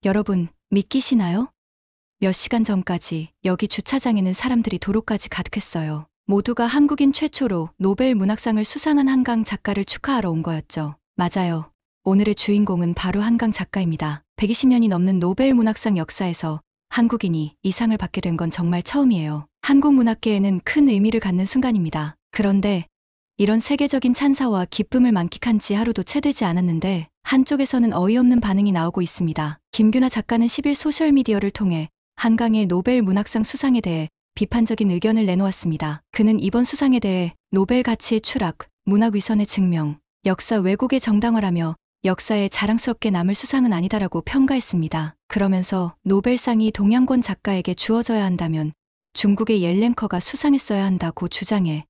여러분, 믿기시나요? 몇 시간 전까지 여기 주차장에는 사람들이 도로까지 가득했어요. 모두가 한국인 최초로 노벨 문학상을 수상한 한강 작가를 축하하러 온 거였죠. 맞아요. 오늘의 주인공은 바로 한강 작가입니다. 120년이 넘는 노벨 문학상 역사에서 한국인이 이 상을 받게 된 건 정말 처음이에요. 한국 문학계에는 큰 의미를 갖는 순간입니다. 그런데 이런 세계적인 찬사와 기쁨을 만끽한 지 하루도 채 되지 않았는데 한쪽에서는 어이없는 반응이 나오고 있습니다. 김규나 작가는 10일 소셜미디어를 통해 한강의 노벨 문학상 수상에 대해 비판적인 의견을 내놓았습니다. 그는 이번 수상에 대해 노벨 가치의 추락, 문학위선의 증명, 역사 왜곡의 정당화라며 역사에 자랑스럽게 남을 수상은 아니다라고 평가했습니다. 그러면서 노벨상이 동양권 작가에게 주어져야 한다면 중국의 옐렌커가 수상했어야 한다고 주장해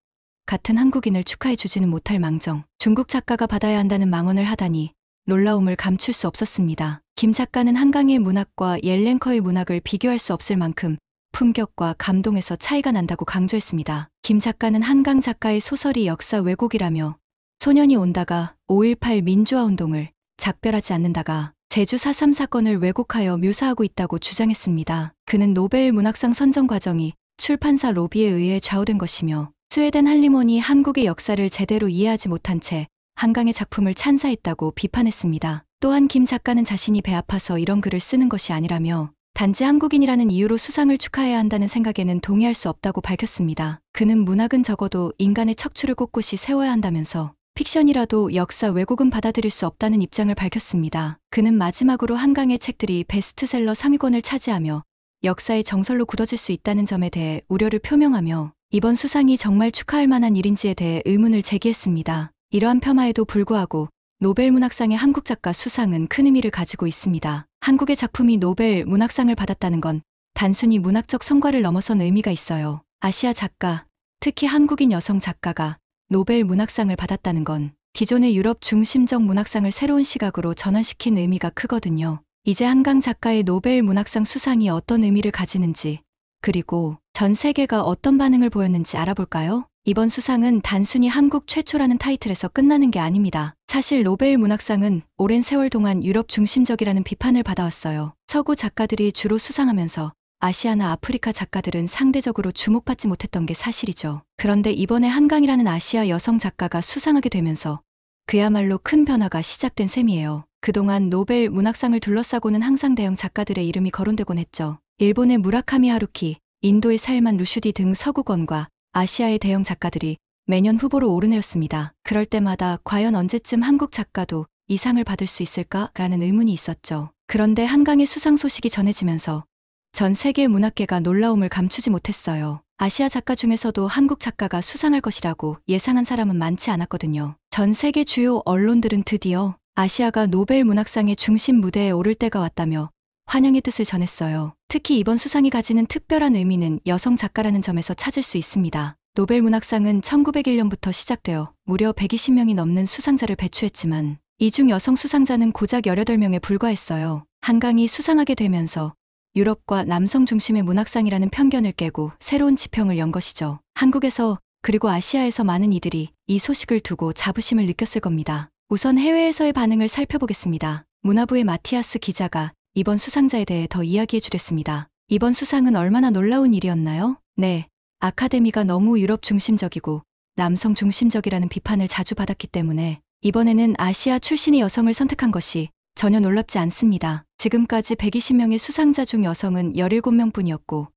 같은 한국인을 축하해주지는 못할 망정 중국 작가가 받아야 한다는 망언을 하다니 놀라움을 감출 수 없었습니다. 김 작가는 한강의 문학과 옐렌커의 문학을 비교할 수 없을 만큼 품격과 감동에서 차이가 난다고 강조했습니다. 김 작가는 한강 작가의 소설이 역사 왜곡이라며 소년이 온다가 5.18 민주화운동을 작별하지 않는다가 제주 4.3 사건을 왜곡하여 묘사하고 있다고 주장했습니다. 그는 노벨 문학상 선정 과정이 출판사 로비에 의해 좌우된 것이며 스웨덴 할리몬이 한국의 역사를 제대로 이해하지 못한 채 한강의 작품을 찬사했다고 비판했습니다. 또한 김 작가는 자신이 배 아파서 이런 글을 쓰는 것이 아니라며 단지 한국인이라는 이유로 수상을 축하해야 한다는 생각에는 동의할 수 없다고 밝혔습니다. 그는 문학은 적어도 인간의 척추를 꼿꼿이 세워야 한다면서 픽션이라도 역사 왜곡은 받아들일 수 없다는 입장을 밝혔습니다. 그는 마지막으로 한강의 책들이 베스트셀러 상위권을 차지하며 역사의 정설로 굳어질 수 있다는 점에 대해 우려를 표명하며 이번 수상이 정말 축하할 만한 일인지에 대해 의문을 제기했습니다. 이러한 폄하에도 불구하고 노벨 문학상의 한국 작가 수상은 큰 의미를 가지고 있습니다. 한국의 작품이 노벨 문학상을 받았다는 건 단순히 문학적 성과를 넘어선 의미가 있어요. 아시아 작가, 특히 한국인 여성 작가가 노벨 문학상을 받았다는 건 기존의 유럽 중심적 문학상을 새로운 시각으로 전환시킨 의미가 크거든요. 이제 한강 작가의 노벨 문학상 수상이 어떤 의미를 가지는지, 그리고 전 세계가 어떤 반응을 보였는지 알아볼까요? 이번 수상은 단순히 한국 최초라는 타이틀에서 끝나는 게 아닙니다. 사실 노벨 문학상은 오랜 세월 동안 유럽 중심적이라는 비판을 받아왔어요. 서구 작가들이 주로 수상하면서 아시아나 아프리카 작가들은 상대적으로 주목받지 못했던 게 사실이죠. 그런데 이번에 한강이라는 아시아 여성 작가가 수상하게 되면서 그야말로 큰 변화가 시작된 셈이에요. 그동안 노벨 문학상을 둘러싸고는 항상 대형 작가들의 이름이 거론되곤 했죠. 일본의 무라카미 하루키, 인도의 살만 루슈디 등 서구권과 아시아의 대형 작가들이 매년 후보로 오르내렸습니다. 그럴 때마다 과연 언제쯤 한국 작가도 이 상을 받을 수 있을까라는 의문이 있었죠. 그런데 한강의 수상 소식이 전해지면서 전 세계 문학계가 놀라움을 감추지 못했어요. 아시아 작가 중에서도 한국 작가가 수상할 것이라고 예상한 사람은 많지 않았거든요. 전 세계 주요 언론들은 드디어 아시아가 노벨 문학상의 중심 무대에 오를 때가 왔다며 환영의 뜻을 전했어요. 특히 이번 수상이 가지는 특별한 의미는 여성 작가라는 점에서 찾을 수 있습니다. 노벨 문학상은 1901년부터 시작되어 무려 120명이 넘는 수상자를 배출했지만 이 중 여성 수상자는 고작 18명에 불과했어요. 한강이 수상하게 되면서 유럽과 남성 중심의 문학상이라는 편견을 깨고 새로운 지평을 연 것이죠. 한국에서 그리고 아시아에서 많은 이들이 이 소식을 두고 자부심을 느꼈을 겁니다. 우선 해외에서의 반응을 살펴보겠습니다. 문화부의 마티아스 기자가 이번 수상자에 대해 더 이야기해 주렸습니다. 이번 수상은 얼마나 놀라운 일이었나요? 네, 아카데미가 너무 유럽 중심적이고 남성 중심적이라는 비판을 자주 받았기 때문에 이번에는 아시아 출신의 여성을 선택한 것이 전혀 놀랍지 않습니다. 지금까지 120명의 수상자 중 여성은 17명뿐이었고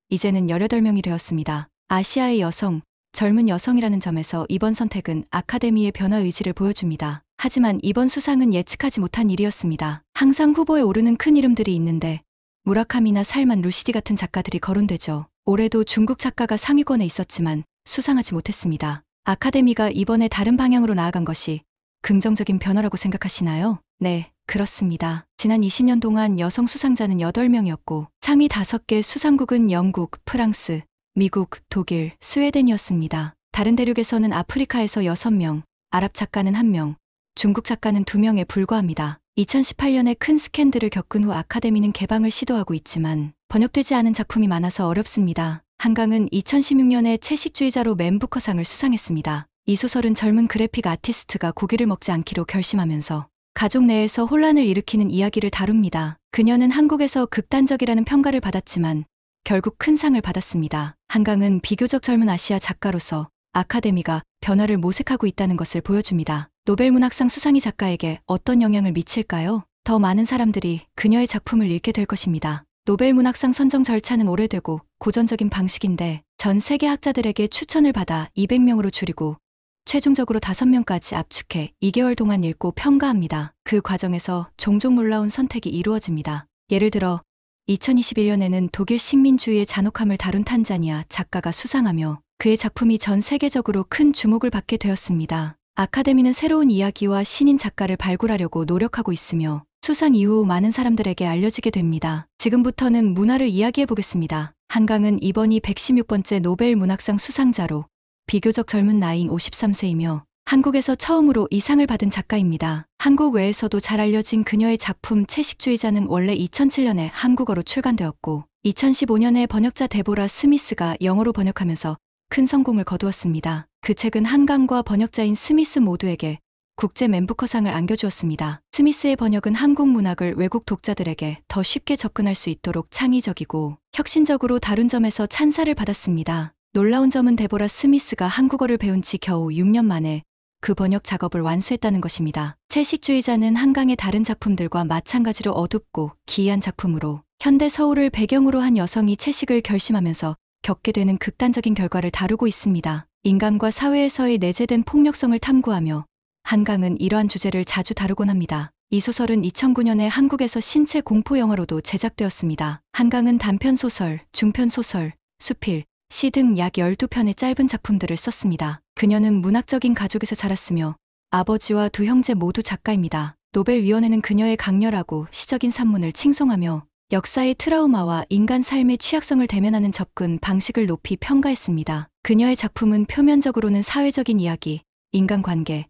이제는 18명이 되었습니다. 아시아의 여성, 젊은 여성이라는 점에서 이번 선택은 아카데미의 변화 의지를 보여줍니다. 하지만 이번 수상은 예측하지 못한 일이었습니다. 항상 후보에 오르는 큰 이름들이 있는데 무라카미나 살만 루시디 같은 작가들이 거론되죠. 올해도 중국 작가가 상위권에 있었지만 수상하지 못했습니다. 아카데미가 이번에 다른 방향으로 나아간 것이 긍정적인 변화라고 생각하시나요? 네, 그렇습니다. 지난 20년 동안 여성 수상자는 8명이었고 상위 5개 수상국은 영국, 프랑스, 미국, 독일, 스웨덴이었습니다. 다른 대륙에서는 아프리카에서 6명, 아랍 작가는 1명, 중국 작가는 2명에 불과합니다. 2018년에 큰 스캔들을 겪은 후 아카데미는 개방을 시도하고 있지만 번역되지 않은 작품이 많아서 어렵습니다. 한강은 2016년에 채식주의자로 맨 부커상을 수상했습니다. 이 소설은 젊은 그래픽 아티스트가 고기를 먹지 않기로 결심하면서 가족 내에서 혼란을 일으키는 이야기를 다룹니다. 그녀는 한국에서 극단적이라는 평가를 받았지만 결국 큰 상을 받았습니다. 한강은 비교적 젊은 아시아 작가로서 아카데미가 변화를 모색하고 있다는 것을 보여줍니다. 노벨문학상 수상이 작가에게 어떤 영향을 미칠까요? 더 많은 사람들이 그녀의 작품을 읽게 될 것입니다. 노벨문학상 선정 절차는 오래되고 고전적인 방식인데 전 세계 학자들에게 추천을 받아 200명으로 줄이고 최종적으로 5명까지 압축해 2개월 동안 읽고 평가합니다. 그 과정에서 종종 놀라운 선택이 이루어집니다. 예를 들어 2021년에는 독일 식민주의의 잔혹함을 다룬 탄자니아 작가가 수상하며 그의 작품이 전 세계적으로 큰 주목을 받게 되었습니다. 아카데미는 새로운 이야기와 신인 작가를 발굴하려고 노력하고 있으며 수상 이후 많은 사람들에게 알려지게 됩니다. 지금부터는 문화를 이야기해 보겠습니다. 한강은 이번이 116번째 노벨 문학상 수상자로 비교적 젊은 나이인 53세이며 한국에서 처음으로 이 상을 받은 작가입니다. 한국 외에서도 잘 알려진 그녀의 작품 채식주의자는 원래 2007년에 한국어로 출간되었고 2015년에 번역자 데보라 스미스가 영어로 번역하면서 큰 성공을 거두었습니다. 그 책은 한강과 번역자인 스미스 모두에게 국제 맨부커상을 안겨주었습니다. 스미스의 번역은 한국 문학을 외국 독자들에게 더 쉽게 접근할 수 있도록 창의적이고 혁신적으로 다룬 점에서 찬사를 받았습니다. 놀라운 점은 데보라 스미스가 한국어를 배운 지 겨우 6년 만에 그 번역 작업을 완수했다는 것입니다. 채식주의자는 한강의 다른 작품들과 마찬가지로 어둡고 기이한 작품으로 현대 서울을 배경으로 한 여성이 채식을 결심하면서 겪게 되는 극단적인 결과를 다루고 있습니다. 인간과 사회에서의 내재된 폭력성을 탐구하며 한강은 이러한 주제를 자주 다루곤 합니다. 이 소설은 2009년에 한국에서 신체 공포 영화로도 제작되었습니다. 한강은 단편소설, 중편소설, 수필, 시 등 약 12편의 짧은 작품들을 썼습니다. 그녀는 문학적인 가족에서 자랐으며 아버지와 두 형제 모두 작가입니다. 노벨위원회는 그녀의 강렬하고 시적인 산문을 칭송하며 역사의 트라우마와 인간 삶의 취약성을 대면하는 접근 방식을 높이 평가했습니다. 그녀의 작품은 표면적으로는 사회적인 이야기, 인간관계,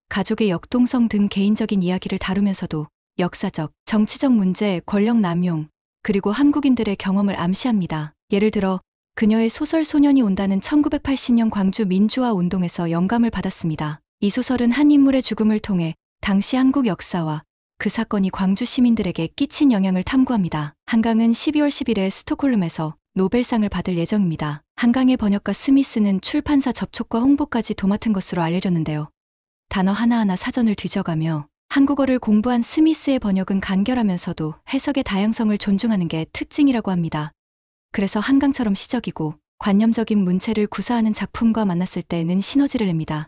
가족의 역동성 등 개인적인 이야기를 다루면서도 역사적, 정치적 문제, 권력 남용, 그리고 한국인들의 경험을 암시합니다. 예를 들어 그녀의 소설 소년이 온다는 1980년 광주 민주화 운동에서 영감을 받았습니다. 이 소설은 한 인물의 죽음을 통해 당시 한국 역사와 그 사건이 광주 시민들에게 끼친 영향을 탐구합니다. 한강은 12월 10일에 스톡홀름에서 노벨상을 받을 예정입니다. 한강의 번역가 스미스는 출판사 접촉과 홍보까지 도맡은 것으로 알려졌는데요. 단어 하나하나 사전을 뒤져가며 한국어를 공부한 스미스의 번역은 간결하면서도 해석의 다양성을 존중하는 게 특징이라고 합니다. 그래서 한강처럼 시적이고 관념적인 문체를 구사하는 작품과 만났을 때는 시너지를 냅니다.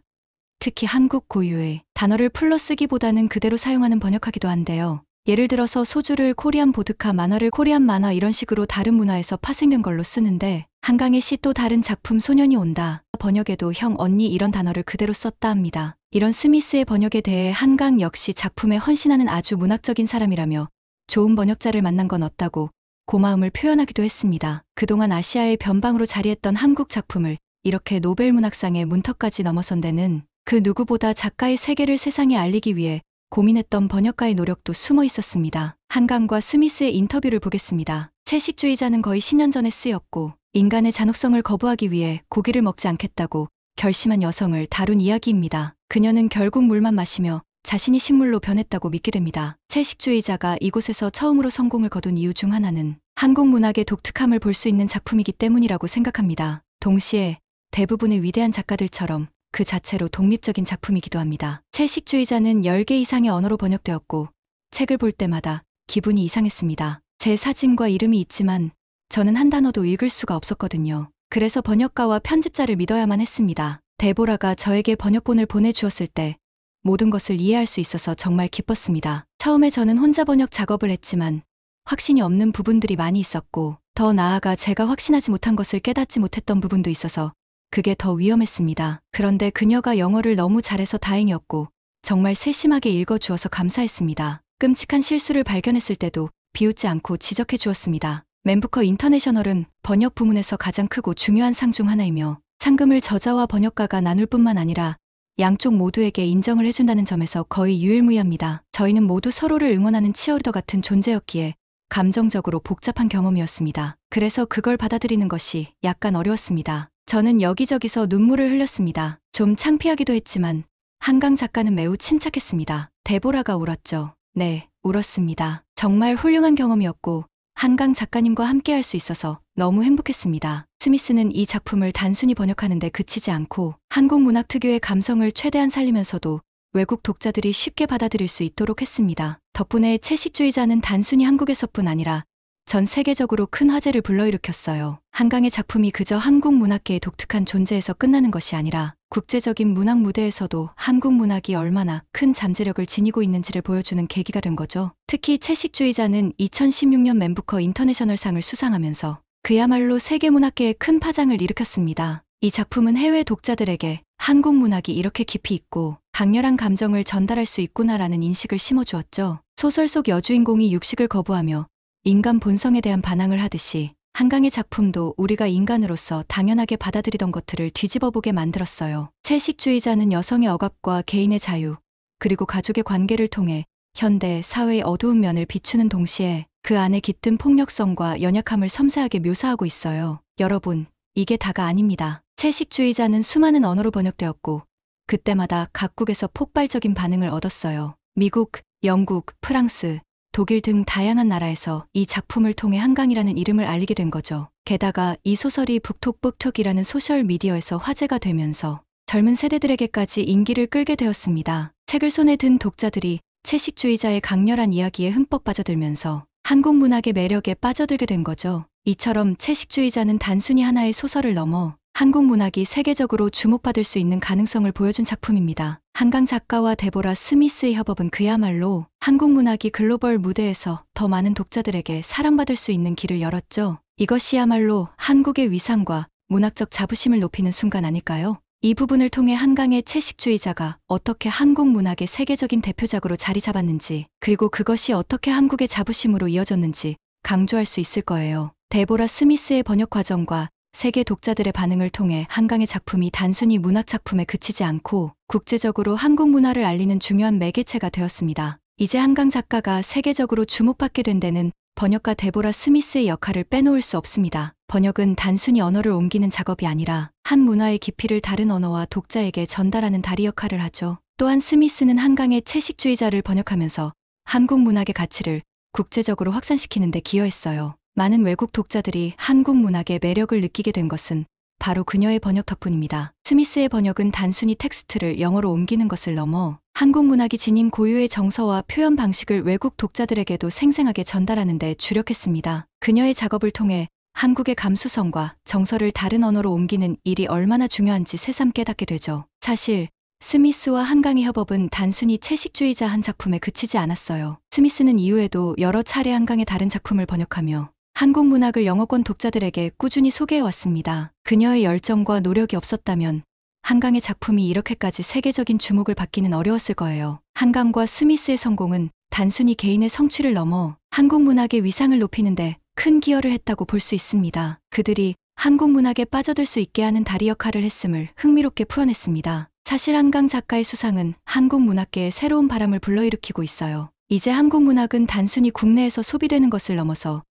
특히 한국 고유의 단어를 풀러 쓰기보다는 그대로 사용하는 번역하기도 한데요. 예를 들어서 소주를 코리안 보드카, 만화를 코리안 만화 이런 식으로 다른 문화에서 파생된 걸로 쓰는데 한강의 시 또 다른 작품 소년이 온다 번역에도 형, 언니 이런 단어를 그대로 썼다 합니다. 이런 스미스의 번역에 대해 한강 역시 작품에 헌신하는 아주 문학적인 사람이라며 좋은 번역자를 만난 건 없다고 고마움을 표현하기도 했습니다. 그동안 아시아의 변방으로 자리했던 한국 작품을 이렇게 노벨문학상의 문턱까지 넘어선 데는 그 누구보다 작가의 세계를 세상에 알리기 위해 고민했던 번역가의 노력도 숨어 있었습니다. 한강과 스미스의 인터뷰를 보겠습니다. 채식주의자는 거의 10년 전에 쓰였고 인간의 잔혹성을 거부하기 위해 고기를 먹지 않겠다고 결심한 여성을 다룬 이야기입니다. 그녀는 결국 물만 마시며 자신이 식물로 변했다고 믿게 됩니다. 채식주의자가 이곳에서 처음으로 성공을 거둔 이유 중 하나는 한국 문학의 독특함을 볼 수 있는 작품이기 때문이라고 생각합니다. 동시에 대부분의 위대한 작가들처럼 그 자체로 독립적인 작품이기도 합니다. 채식주의자는 10개 이상의 언어로 번역되었고 책을 볼 때마다 기분이 이상했습니다. 제 사진과 이름이 있지만 저는 한 단어도 읽을 수가 없었거든요. 그래서 번역가와 편집자를 믿어야만 했습니다. 데보라가 저에게 번역본을 보내주었을 때 모든 것을 이해할 수 있어서 정말 기뻤습니다. 처음에 저는 혼자 번역 작업을 했지만 확신이 없는 부분들이 많이 있었고 더 나아가 제가 확신하지 못한 것을 깨닫지 못했던 부분도 있어서 그게 더 위험했습니다. 그런데 그녀가 영어를 너무 잘해서 다행이었고 정말 세심하게 읽어주어서 감사했습니다. 끔찍한 실수를 발견했을 때도 비웃지 않고 지적해 주었습니다. 맨부커 인터내셔널은 번역 부문에서 가장 크고 중요한 상 중 하나이며 상금을 저자와 번역가가 나눌 뿐만 아니라 양쪽 모두에게 인정을 해준다는 점에서 거의 유일무이합니다. 저희는 모두 서로를 응원하는 치어리더 같은 존재였기에 감정적으로 복잡한 경험이었습니다. 그래서 그걸 받아들이는 것이 약간 어려웠습니다. 저는 여기저기서 눈물을 흘렸습니다. 좀 창피하기도 했지만 한강 작가는 매우 침착했습니다. 데보라가 울었죠. 네, 울었습니다. 정말 훌륭한 경험이었고 한강 작가님과 함께 할 수 있어서 너무 행복했습니다. 스미스는 이 작품을 단순히 번역하는 데 그치지 않고 한국 문학 특유의 감성을 최대한 살리면서도 외국 독자들이 쉽게 받아들일 수 있도록 했습니다. 덕분에 채식주의자는 단순히 한국에서뿐 아니라 전 세계적으로 큰 화제를 불러일으켰어요. 한강의 작품이 그저 한국 문학계의 독특한 존재에서 끝나는 것이 아니라 국제적인 문학 무대에서도 한국 문학이 얼마나 큰 잠재력을 지니고 있는지를 보여주는 계기가 된 거죠. 특히 채식주의자는 2016년 맨부커 인터내셔널상을 수상하면서 그야말로 세계 문학계에 큰 파장을 일으켰습니다. 이 작품은 해외 독자들에게 한국 문학이 이렇게 깊이 있고 강렬한 감정을 전달할 수 있구나라는 인식을 심어주었죠. 소설 속 여주인공이 육식을 거부하며 인간 본성에 대한 반항을 하듯이 한강의 작품도 우리가 인간으로서 당연하게 받아들이던 것들을 뒤집어보게 만들었어요. 채식주의자는 여성의 억압과 개인의 자유, 그리고 가족의 관계를 통해 현대 사회의 어두운 면을 비추는 동시에 그 안에 깃든 폭력성과 연약함을 섬세하게 묘사하고 있어요. 여러분, 이게 다가 아닙니다. 채식주의자는 수많은 언어로 번역되었고 그때마다 각국에서 폭발적인 반응을 얻었어요. 미국, 영국, 프랑스, 독일 등 다양한 나라에서 이 작품을 통해 한강이라는 이름을 알리게 된 거죠. 게다가 이 소설이 북톡북톡이라는 소셜미디어에서 화제가 되면서 젊은 세대들에게까지 인기를 끌게 되었습니다. 책을 손에 든 독자들이 채식주의자의 강렬한 이야기에 흠뻑 빠져들면서 한국 문학의 매력에 빠져들게 된 거죠. 이처럼 채식주의자는 단순히 하나의 소설을 넘어 한국 문학이 세계적으로 주목받을 수 있는 가능성을 보여준 작품입니다. 한강 작가와 데보라 스미스의 협업은 그야말로 한국 문학이 글로벌 무대에서 더 많은 독자들에게 사랑받을 수 있는 길을 열었죠. 이것이야말로 한국의 위상과 문학적 자부심을 높이는 순간 아닐까요? 이 부분을 통해 한강의 채식주의자가 어떻게 한국 문학의 세계적인 대표작으로 자리 잡았는지, 그리고 그것이 어떻게 한국의 자부심으로 이어졌는지 강조할 수 있을 거예요. 데보라 스미스의 번역 과정과 세계 독자들의 반응을 통해 한강의 작품이 단순히 문학 작품에 그치지 않고 국제적으로 한국 문화를 알리는 중요한 매개체가 되었습니다. 이제 한강 작가가 세계적으로 주목받게 된 데는 번역가 데보라 스미스의 역할을 빼놓을 수 없습니다. 번역은 단순히 언어를 옮기는 작업이 아니라 한 문화의 깊이를 다른 언어와 독자에게 전달하는 다리 역할을 하죠. 또한 스미스는 한강의 채식주의자를 번역하면서 한국 문학의 가치를 국제적으로 확산시키는 데 기여했어요. 많은 외국 독자들이 한국 문학의 매력을 느끼게 된 것은 바로 그녀의 번역 덕분입니다. 스미스의 번역은 단순히 텍스트를 영어로 옮기는 것을 넘어 한국 문학이 지닌 고유의 정서와 표현 방식을 외국 독자들에게도 생생하게 전달하는 데 주력했습니다. 그녀의 작업을 통해 한국의 감수성과 정서를 다른 언어로 옮기는 일이 얼마나 중요한지 새삼 깨닫게 되죠. 사실 스미스와 한강의 협업은 단순히 채식주의자 한 작품에 그치지 않았어요. 스미스는 이후에도 여러 차례 한강의 다른 작품을 번역하며 한국 문학을 영어권 독자들에게 꾸준히 소개해왔습니다. 그녀의 열정과 노력이 없었다면 한강의 작품이 이렇게까지 세계적인 주목을 받기는 어려웠을 거예요. 한강과 스미스의 성공은 단순히 개인의 성취를 넘어 한국 문학의 위상을 높이는데 큰 기여를 했다고 볼 수 있습니다. 그들이 한국 문학에 빠져들 수 있게 하는 다리 역할을 했음을 흥미롭게 풀어냈습니다. 사실 한강 작가의 수상은 한국 문학계에 새로운 바람을 불러일으키고 있어요. 이제 한국 문학은 단순히 국내에서 소비되는 것을 넘어서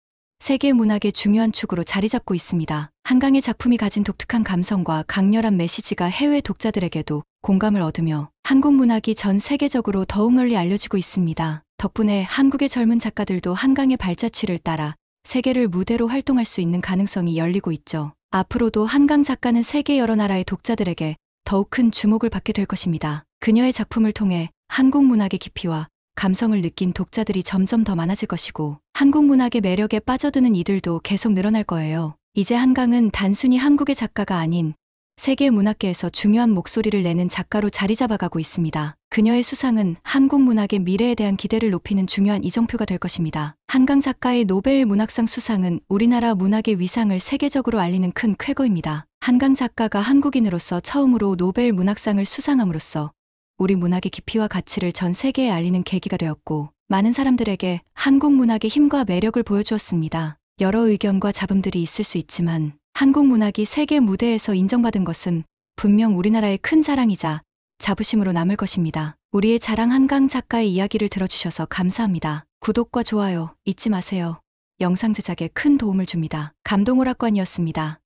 세계 문학의 중요한 축으로 자리 잡고 있습니다. 한강의 작품이 가진 독특한 감성과 강렬한 메시지가 해외 독자들에게도 공감을 얻으며 한국 문학이 전 세계적으로 더욱 널리 알려지고 있습니다. 덕분에 한국의 젊은 작가들도 한강의 발자취를 따라 세계를 무대로 활동할 수 있는 가능성이 열리고 있죠. 앞으로도 한강 작가는 세계 여러 나라의 독자들에게 더욱 큰 주목을 받게 될 것입니다. 그녀의 작품을 통해 한국 문학의 깊이와 감성을 느낀 독자들이 점점 더 많아질 것이고 한국 문학의 매력에 빠져드는 이들도 계속 늘어날 거예요. 이제 한강은 단순히 한국의 작가가 아닌 세계 문학계에서 중요한 목소리를 내는 작가로 자리 잡아가고 있습니다. 그녀의 수상은 한국 문학의 미래에 대한 기대를 높이는 중요한 이정표가 될 것입니다. 한강 작가의 노벨 문학상 수상은 우리나라 문학의 위상을 세계적으로 알리는 큰 쾌거입니다. 한강 작가가 한국인으로서 처음으로 노벨 문학상을 수상함으로써 우리 문학의 깊이와 가치를 전 세계에 알리는 계기가 되었고 많은 사람들에게 한국 문학의 힘과 매력을 보여주었습니다. 여러 의견과 잡음들이 있을 수 있지만 한국 문학이 세계 무대에서 인정받은 것은 분명 우리나라의 큰 자랑이자 자부심으로 남을 것입니다. 우리의 자랑 한강 작가의 이야기를 들어주셔서 감사합니다. 구독과 좋아요 잊지 마세요. 영상 제작에 큰 도움을 줍니다. 감동오락관이었습니다.